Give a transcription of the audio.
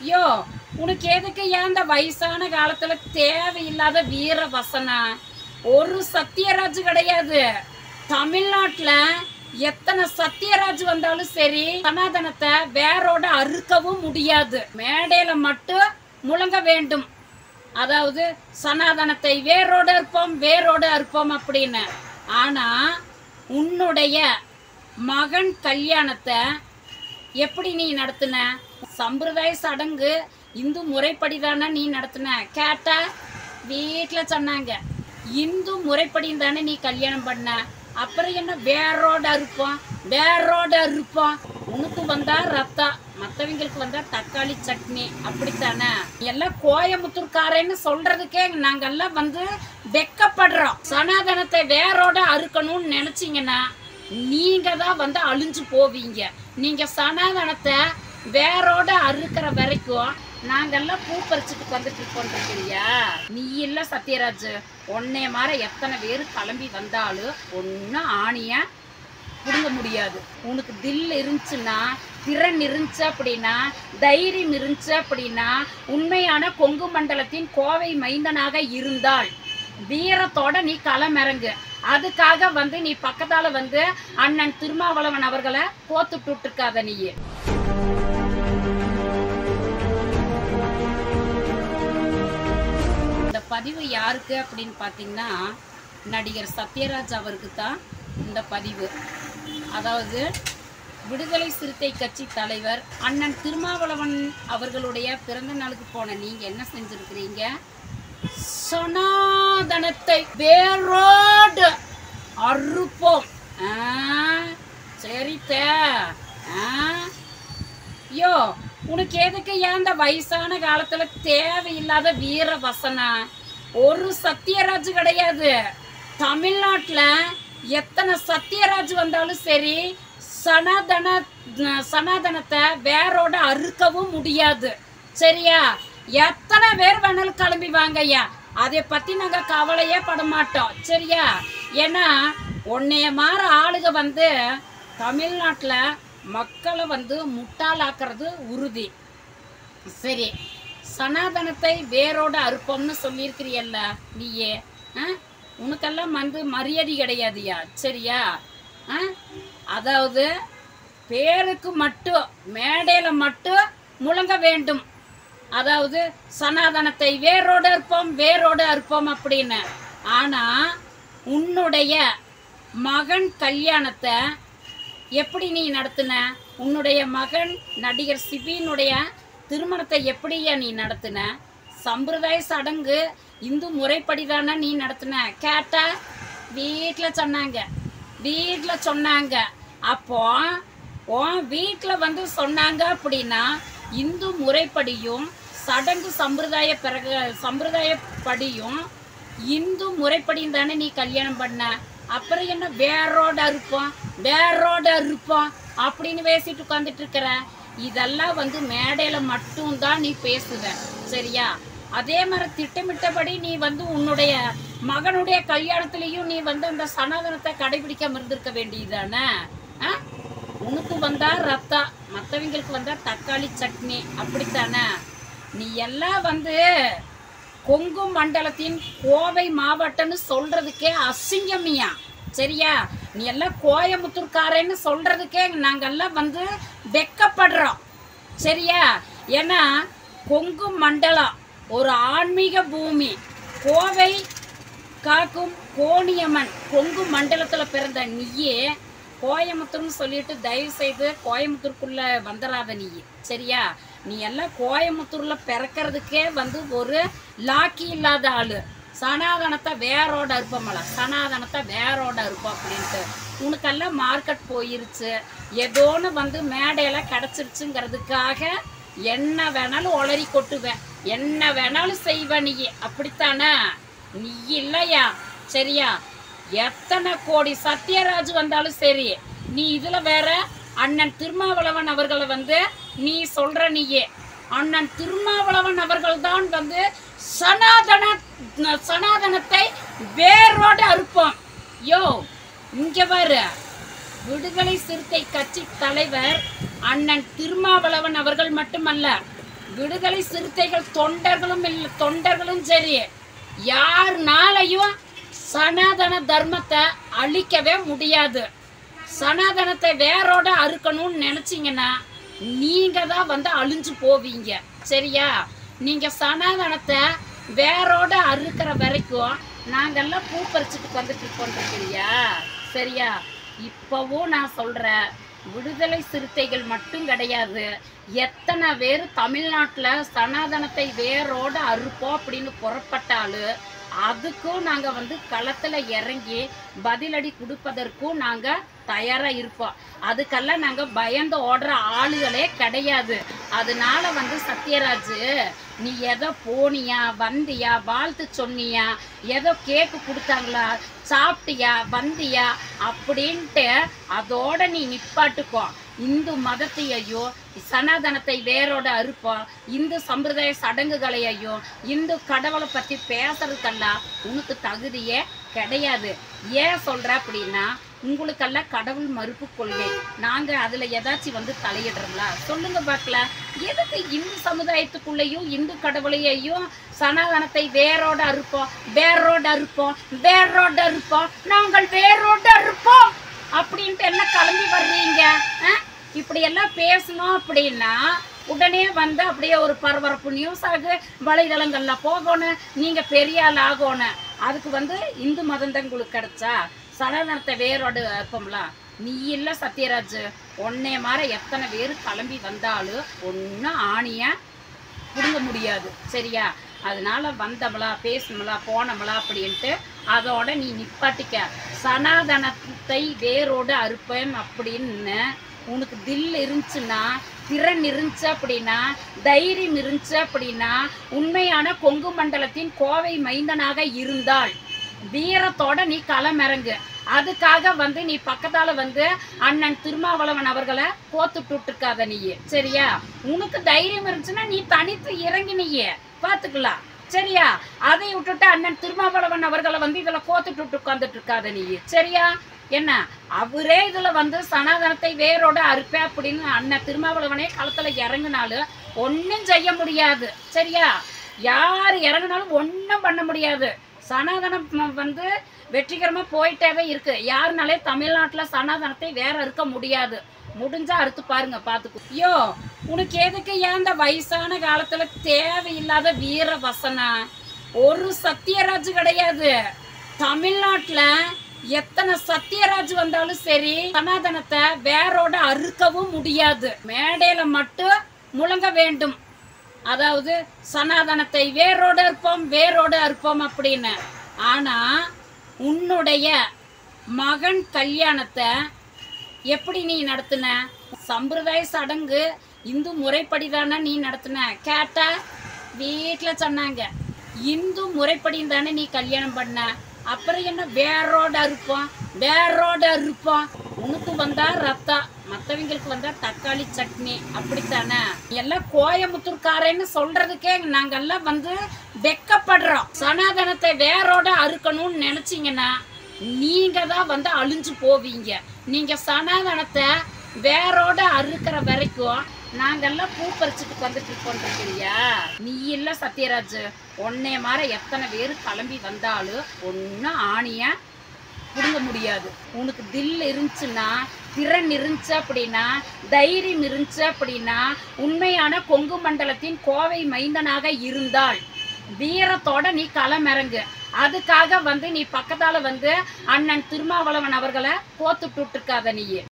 யோ உனக்கு எதுக்கு ஏன் இந்த வயசான காலத்துல தேவையில்லாத வீர வசனம்? ஒரு சத்யராஜ் கிடையாது தமிழ்நாட்டுல. எத்தனை சத்யராஜ் வந்தாலும் சரி சனாதனத்தை வேரோட அறுக்கவும் முடியாது. மேடையில மட்டும் முழங்க வேண்டும். அதாவது சனாதனத்தை வேரோட இருப்போம் வேரோட இருப்போம் அப்படின்னு. ஆனா உன்னுடைய மகன் கல்யாணத்தை எப்படி நீ நடத்தின? சம்பிரதாய சடங்கு இந்து முறைப்படி தானே நீ நடத்தின? கேட்டா வீட்டில் சொன்னாங்க இந்து முறைப்படி தானே நீ கல்யாணம் பண்ண. அப்புறம் என்ன வேரோட இருப்போம் வேரோட இருப்போம்? உனக்கு வந்தா ரத்தம், மற்றவங்களுக்கு வந்தா தக்காளி சட்னி, அப்படித்தானே? எல்லாம் கோயம்புத்தூர்காரன்னு சொல்றதுக்கே நாங்கெல்லாம் வெக்கப்படுறோம். சனாதனத்தை வேரோட அறுக்கணும்னு நினைச்சீங்கன்னா நீங்க தான் அழிஞ்சு போவீங்க. நீங்க சனாதனத்தை வேரோட அறுக்கிற வரைக்கும் நாங்கெல்லாம் பூ பறிச்சுட்டு வந்துட்டு இருக்கோன்றியா? நீ இல்ல சத்யராஜ், ஒன்னே மாற எத்தனை பேர் கிளம்பி வந்தாலும் ஒன்னும் ஆணிய புடுங்க முடியாது. உனக்கு தில் இருந்துச்சுன்னா, திறன் இருந்துச்சு அப்படின்னா, தைரியம் இருந்துச்சு அப்படின்னா, உண்மையான கொங்கு மண்டலத்தின் கோவை மைந்தனாக இருந்தால் வீரத்தோட நீ களமிறங்கு. அதுக்காக நீ பக்கத்தால அண்ணன் திருமாவளவன் அவர்களை கோத்துட்டு இருக்காத. நீ இந்த பதிவு யாருக்கு அப்படின்னு பார்த்தீங்கன்னா நடிகர் சத்யராஜ் அவருக்கு தான் இந்த பதிவு. அதாவது விடுதலை சிறுத்தை கட்சி தலைவர் அண்ணன் திருமாவளவன் அவர்களுடைய பிறந்த நாளுக்கு போன நீங்க என்ன செஞ்சிருக்கிறீங்க? சனாதனத்தை வேரோடு அறுப்போம். சரித்த யோ உனக்கு எதுக்கு ஏன் இந்த வயசான காலத்துல தேவையில்லாத வீர வசனம்? ஒரு சத்யராஜ் கிடையாது தமிழ்நாட்டுல. எத்தனை சத்யராஜ் வந்தாலும் சரி சனாதனத்தை வேரோட அறுக்கவும் முடியாது. சரியா? எத்தனை பேர் வேணாலும் கிளம்பி வாங்கய்யா, அதை பத்தி நாங்க கவலையே பட மாட்டோம். சரியா? ஏன்னா உன்னைய மாற ஆளுக தமிழ்நாட்டுல மக்களை முட்டாளாக்குறது உறுதி. சரி, சனாதனத்தை வேரோட அறுப்போம்னு சொல்லியிருக்கிறியல்ல நீயே, உனக்கெல்லாம் மரியாதை கிடையாதுயா. சரியா? அதாவது பேருக்கு மட்டும் மேடையில மட்டும் முழங்க வேண்டும். அதாவது சனாதனத்தை வேரோட இருப்போம் வேரோட இருப்போம் அப்படின்னு. ஆனா உன்னுடைய மகன் கல்யாணத்தை எப்படி நீ நடத்தின? உன்னுடைய மகன் நடிகர் சிபியினுடைய திருமணத்தை எப்படியா நீ நடத்தின? சம்பிரதாய சடங்கு இந்து முறைப்படி தானே நீ நடத்தின? கேட்டா வீட்டில் சொன்னாங்க. அப்போ வீட்டில் சொன்னாங்க அப்படின்னா இந்து முறைப்படியும் சடங்கு சம்பிரதாயப்படியும் இந்து முறைப்படியும் தானே நீ கல்யாணம் பண்ண. அப்புறம் என்ன வேரோட இருப்போம் அப்படின்னு பேசிட்டு உட்காந்துட்டு இருக்கிற? இதெல்லாம் மேடையில மட்டும்தான் நீ பேசுவ. சரியா? அதே மாதிரி திட்டமிட்டபடி நீ உன்னுடைய மகனுடைய கல்யாணத்திலையும் நீ அந்த சனாதனத்தை கடைபிடிக்காம இருந்திருக்க வேண்டியதானே? உனக்கு வந்தா ரத்தம், மற்றவங்களுக்கு வந்தா தக்காளி சட்னி, அப்படித்தானே? நீ எல்லாம் கொங்கு மண்டலத்தின் கோவை மாவட்டம்னு சொல்றதுக்கே அசிங்கமியா. சரியா? நீ எல்லாம் கோயம்புத்தூர்காரன்னு சொல்றதுக்கே நாங்கெல்லாம் வெக்கப்படுறோம். சரியா? ஏன்னா கொங்கு மண்டலம் ஒரு ஆன்மீக பூமி. கோவை காக்கும் கோணியம்மன் கொங்கு மண்டலத்துல பிறந்த நீயே கோயம்புத்தூர்னு சொல்லிட்டு தயவு செய்து கோயம்புத்தூருக்குள்ள வந்துடாத நீ. சரியா? நீ எல்லாம் கோயம்புத்தூர்ல பிறக்கிறதுக்கே ஒரு லாக்கி இல்லாத ஆளு. சனாதனத்தை வேரோட இருப்போம்ல, சனாதனத்தை வேரோட இருப்போம் அப்படின்ட்டு உனக்கெல்லாம் மார்க்கெட் போயிருச்சு. ஏதோன்னு மேடையில கிடைச்சிருச்சுங்கிறதுக்காக என்ன வேணாலும் ஒளரி கொட்டுவேன், என்ன வேணாலும் செய்வேன் நீ. அப்படித்தானே? நீ இல்லையா? சரியா? எத்தனை கோடி சத்யராஜ் வந்தாலும் சரி, நீ இதுல வேற அண்ணன் திருமாவளவன் அவர்களை நீ சொல்ற நீயே. அண்ணன் திருமாவளவன் அவர்கள் தான் சனாதனத்தை வேரோட அறுப்போம். யோ இங்க பாரு, விடுதலை சிறுத்தை கட்சி தலைவர் அண்ணன் திருமாவளவன் அவர்கள் மட்டுமல்ல, விடுதலை சிறுத்தைகள் தொண்டர்களும் சரி, யாருனாலையும் சனாதன தர்மத்தை அழிக்கவே முடியாது. சனாதனத்தை வேரோட அறுக்கணும்னு நினைச்சீங்கன்னா நீங்க தான் அழிஞ்சு போவீங்க. சரியா? நீங்க சனாதனத்தை வேரோட அறுக்கிற வரைக்கும் நாங்கெல்லாம் பூ பறிச்சுட்டு வந்துட்டு இருக்கோன்றியா? சரியா? இப்பவும் நான் சொல்றேன், விடுதலை சிறுத்தைகள் மட்டும் கிடையாது, எத்தனை பேர் தமிழ்நாட்டில் சனாதனத்தை வேரோட அறுப்போம் அப்படின்னு புறப்பட்டாலும் அதுக்கும் நாங்கள் களத்தில் இறங்கி பதிலடி கொடுப்பதற்கும் நாங்கள் தயாராக இருப்போம். அதுக்கெல்லாம் நாங்கள் பயந்து ஓடுற ஆளுகளே கிடையாது. அதனால சத்யராஜ், நீ எதோ போனியா வந்தியா வாழ்த்து சொன்னியா, ஏதோ கேக்கு கொடுத்தாங்களா சாப்பிட்டியா வந்தியா அப்படின்ட்டு அதோட நீ நிப்பாட்டுக்கோ. இந்து மதத்தையோ சனாதனத்தை வேரோட அறுப்போம், இந்து சம்பிரதாய சடங்குகளையோ இந்து கடவுளை பற்றி பேசுறதுக்கெல்லாம் உனக்கு தகுதியே கிடையாது. ஏன் சொல்ற அப்படின்னா, உங்களுக்கெல்லாம் கடவுள் மறுப்பு கொள்கை. நாங்கள் அதில் ஏதாச்சும் தலையிடுறோம்ல? சொல்லுங்க பார்க்கலாம். எதுக்கு இந்து சமுதாயத்துக்குள்ளேயும் இந்து கடவுளையையும் சனாதனத்தை வேரோட அறுப்போம் வேரோட அறுப்போம் வேரோட அறுப்போம் நாங்கள் வேரோட அறுப்போம் அப்படின்ட்டு என்ன கிளம்பி வர்றீங்க? இப்படி எல்லாம் பேசணும் அப்படின்னா உடனே அப்படியே ஒரு பரபரப்பு நியூஸ் ஆகு, வலைதளங்கள்ல போகணும், நீங்க பெரிய ஆள் ஆகணும். அதுக்கு இந்து மதம் தான் உங்களுக்கு கிடைச்சா? சனாதனத்தை வேரோடு இருப்போம்லாம். நீ இல்லை சத்யராஜ், ஒன்னே மாதிரி எத்தனை பேர் கிளம்பி வந்தாலும் ஒன்றும் ஆணியா பிடுங்க முடியாது. சரியா? அதனால வந்தவளா பேசணுங்களா போனவளா அப்படின்ட்டு அதோட நீ நிப்பாட்டிக்க. சனாதனத்தை வேரோடு அறுப்பேன் அப்படின்னு உனக்கு தில் இருந்துச்சுன்னா, திறன் இருந்துச்சு அப்படின்னா, தைரியம் இருந்துச்சு அப்படின்னா, உண்மையான கொங்கு மண்டலத்தின் கோவை மைந்தனாக இருந்தால் வீரத்தோட நீ களமிறங்கு. அதுக்காக நீ பக்கத்தால அண்ணன் திருமாவளவன் அவர்களை கோத்துட்டு இருக்காத நீ. சரியா? உனக்கு தைரியம் இருந்துச்சுன்னா நீ தனித்து இறங்கி நீயே பாத்துக்கலாம். சரியா? அதை விட்டுட்டு அண்ணன் திருமாவளவன் அவர்களை இதுல கோத்துட்டு உட்கார்ந்துட்டு இருக்காத நீ. சரியா? என்ன அவரே இதுல சனாதனத்தை வேரோட அறுப்ப அப்படின்னு அண்ணன் திருமாவளவனே களத்துல இறங்கினாலும் ஒன்னும் செய்ய முடியாது. சரியா? யார் இறங்கினாலும் ஒன்னும் பண்ண முடியாது. சனாதனம் வெற்றிகரமா போயிட்டே இருக்கு. யாருனாலே தமிழ்நாட்டுல சனாதனத்தை வேற இருக்க முடியாது. முடிஞ்சா அறுத்து பாருங்க, பாத்துக்கோ. ஐயோ, உனக்கு எதுக்கு ஏன் இந்த வயசான காலத்துல தேவையில்லாத வீர வசனா? ஒரு சத்யராஜ் கிடையாது. தமிழ்நாட்டுல எத்தனை சத்யராஜ் வந்தாலும் சரி, சனாதனத்தை வேரோட அறுக்கவும் முடியாது. மேடையில மட்டும் முழங்க வேண்டும். அதாவது சனாதனத்தை வேரோட அறுப்போம் அப்படின்னு. ஆனா உன்னுடைய மகன் கல்யாணத்தை எப்படி நீ நடத்தின? சம்பிரதாய சடங்கு இந்து முறைப்படி தானே நீ நடத்தின? கேட்டா வீட்டில் சொன்னாங்க இந்து முறைப்படி தானே நீ கல்யாணம் பண்ண. அப்புறம் என்ன வேரோட அறுப்போம்? உனக்கு வந்தா ரத்தம், மற்றவங்களுக்கு தக்காளி சட்னி, அப்படித்தானே? எல்லாம் கோயம்புத்தூர்காரன்னு சொல்றதுக்கே நாங்கெல்லாம் வெக்கப்படுறோம். சனாதனத்தை வேரோட அறுக்கணும்னு நினைச்சீங்கன்னா நீங்க தான் அழிஞ்சு போவீங்க. நீங்க சனாதனத்தை வேரோட அறுக்கிற வரைக்கும் நாங்கெல்லாம் பூ பறிச்சுட்டு வந்துட்டு இருக்கோன்றியா? நீ இல்ல சத்யராஜ், ஒன்னே மாதிரி எத்தனை பேர் கிளம்பி வந்தாலும் ஒன்னும் ஆணியா பிடுங்க முடியாது. உனக்கு தில் இருந்துச்சுன்னா, திறன் இருந்துச்சு அப்படின்னா, தைரியம் இருந்துச்சு அப்படின்னா, உண்மையான கொங்கு மண்டலத்தின் கோவை மைந்தனாக இருந்தால் வீரத்தோட நீ களமிறங்கு. அதுக்காக நீ பக்கத்தால அண்ணன் திருமாவளவன் அவர்களை கோத்துட்டு இருக்காத நீ.